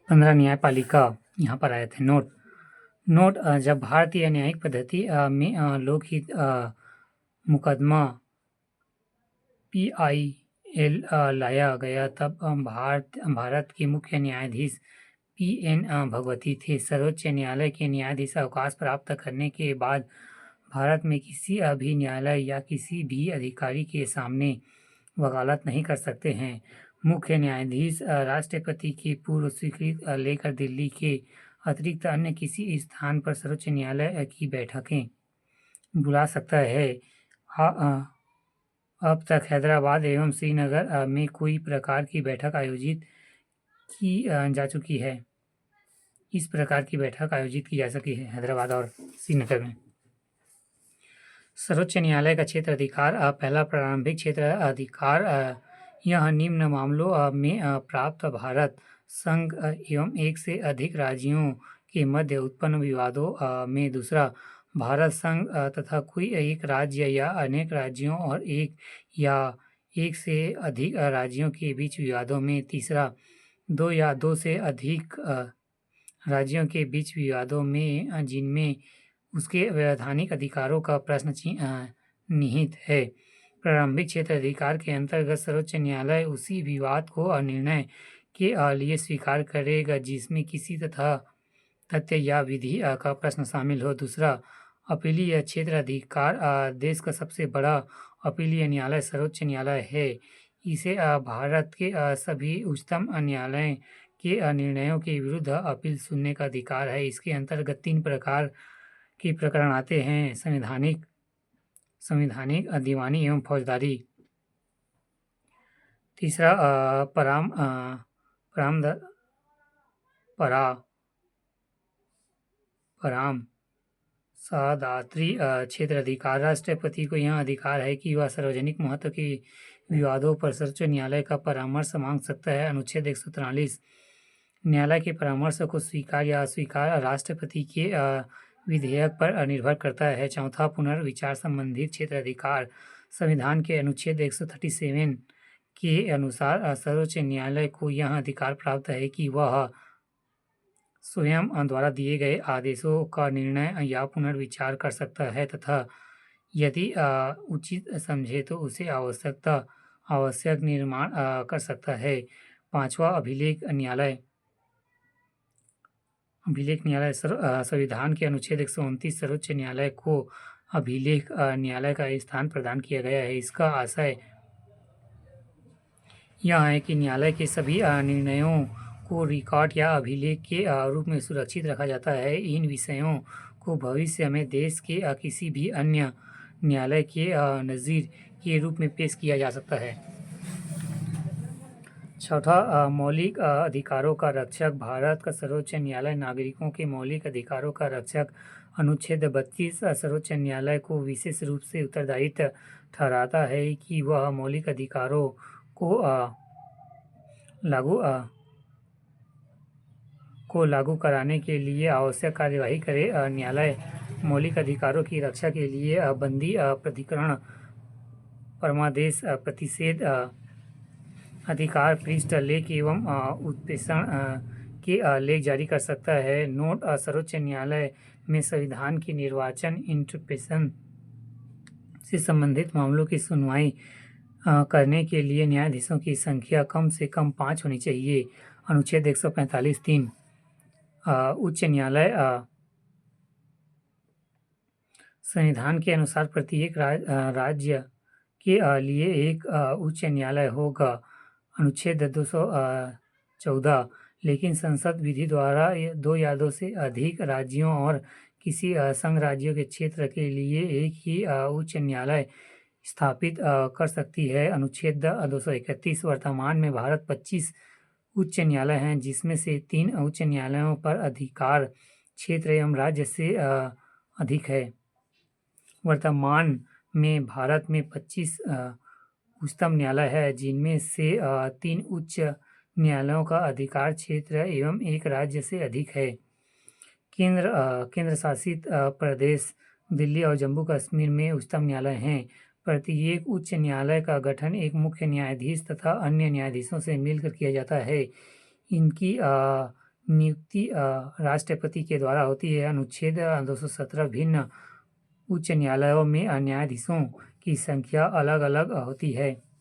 15 न्यायपालिका यहाँ पर आए थे। नोट नोट जब भारतीय न्यायिक पद्धति में लोकहित मुकदमा PIL लाया गया, तब भारत के मुख्य न्यायाधीश PN भगवती थे। सर्वोच्च न्यायालय के न्यायाधीश अवकाश प्राप्त करने के बाद भारत में किसी भी न्यायालय या किसी भी अधिकारी के सामने वकालत नहीं कर सकते हैं। मुख्य न्यायाधीश राष्ट्रपति की पूर्व स्वीकृति लेकर दिल्ली के अतिरिक्त अन्य किसी स्थान पर सर्वोच्च न्यायालय की बैठकें बुला सकता है। अब तक हैदराबाद एवं श्रीनगर में कोई प्रकार की बैठक आयोजित की जा चुकी है। इस प्रकार की बैठक आयोजित की जा सकी है हैदराबाद और श्रीनगर में। सर्वोच्च न्यायालय का क्षेत्र अधिकार पहला प्रारंभिक क्षेत्र अधिकार यह निम्न मामलों में प्राप्त भारत संघ एवं एक से अधिक राज्यों के मध्य उत्पन्न विवादों में। दूसरा, भारत संघ तथा कोई एक राज्य या अनेक राज्यों और एक या एक से अधिक राज्यों के बीच विवादों में। तीसरा, दो या दो से अधिक राज्यों के बीच विवादों में जिनमें उसके वैधानिक अधिकारों का प्रश्न निहित है। प्रारंभिक क्षेत्र अधिकार के अंतर्गत सर्वोच्च न्यायालय उसी विवाद को निर्णय के लिए स्वीकार करेगा जिसमें किसी तथ्य या विधि का प्रश्न शामिल हो। दूसरा, अपीलीय क्षेत्र अधिकार देश का सबसे बड़ा अपीलीय न्यायालय सर्वोच्च न्यायालय है। इसे भारत के सभी उच्चतम न्यायालय के निर्णयों के विरुद्ध अपील सुनने का अधिकार है। इसके अंतर्गत 3 प्रकार के प्रकरण आते हैं: संवैधानिक, दीवानी एवं फौजदारी। तीसरा, परामर्शदात्री क्षेत्र अधिकार। राष्ट्रपति को यह अधिकार है कि वह सार्वजनिक महत्व के विवादों पर सर्वोच्च न्यायालय का परामर्श मांग सकता है। अनुच्छेद 143 न्यायालय के परामर्श को स्वीकार या अस्वीकार राष्ट्रपति के विधेयक पर निर्भर करता है। चौथा, पुनर्विचार संबंधित क्षेत्र अधिकार। संविधान के अनुच्छेद 137 के अनुसार सर्वोच्च न्यायालय को यह अधिकार प्राप्त है कि वह स्वयं द्वारा दिए गए आदेशों का निर्णय या पुनर्विचार कर सकता है तथा यदि उचित समझे तो उसे आवश्यक निर्माण कर सकता है। पांचवा, अभिलेख न्यायालय। संविधान के अनुच्छेद 129 सर्वोच्च न्यायालय को अभिलेख न्यायालय का स्थान प्रदान किया गया है। इसका आशय यह है कि न्यायालय के सभी निर्णयों को रिकॉर्ड या अभिलेख के रूप में सुरक्षित रखा जाता है। इन विषयों को भविष्य में देश के किसी भी अन्य न्यायालय के नज़ीर के रूप में पेश किया जा सकता है। चौथा, मौलिक अधिकारों का रक्षक। भारत का सर्वोच्च न्यायालय नागरिकों के मौलिक अधिकारों का रक्षक। अनुच्छेद 32 सर्वोच्च न्यायालय को विशेष रूप से उत्तरदायित्व ठहराता है कि वह मौलिक अधिकारों को लागू कराने के लिए आवश्यक कार्यवाही करे। न्यायालय मौलिक अधिकारों की रक्षा के लिए बंदी, प्राधिकरण, परमादेश, प्रतिषेध अधिकार, पृष्ठ लेख एवं उत्प्रेषण के लेख जारी कर सकता है। नोट, सर्वोच्च न्यायालय में संविधान के निर्वाचन इंटरप्रिटेशन से संबंधित मामलों की सुनवाई करने के लिए न्यायाधीशों की संख्या कम से कम 5 होनी चाहिए। अनुच्छेद 145(3) उच्च न्यायालय। संविधान के अनुसार प्रत्येक राज्य के लिए एक उच्च न्यायालय होगा। अनुच्छेद 214 लेकिन संसद विधि द्वारा 2 या 2 से अधिक राज्यों और किसी संघ राज्यों के क्षेत्र के लिए एक ही उच्च न्यायालय स्थापित कर सकती है। अनुच्छेद 231 वर्तमान में भारत 25 उच्च न्यायालय हैं जिसमें से 3 उच्च न्यायालयों पर अधिकार क्षेत्र एवं राज्य से अधिक है। वर्तमान में भारत में 25 उच्चतम न्यायालय है जिनमें से 3 उच्च न्यायालयों का अधिकार क्षेत्र एवं एक राज्य से अधिक है। केंद्र शासित प्रदेश दिल्ली और जम्मू कश्मीर में उच्चतम न्यायालय हैं। प्रत्येक उच्च न्यायालय का गठन एक मुख्य न्यायाधीश तथा अन्य न्यायाधीशों से मिलकर किया जाता है। इनकी नियुक्ति राष्ट्रपति के द्वारा होती है। अनुच्छेद 217 भिन्न उच्च न्यायालयों में न्यायाधीशों की संख्या अलग-अलग होती है।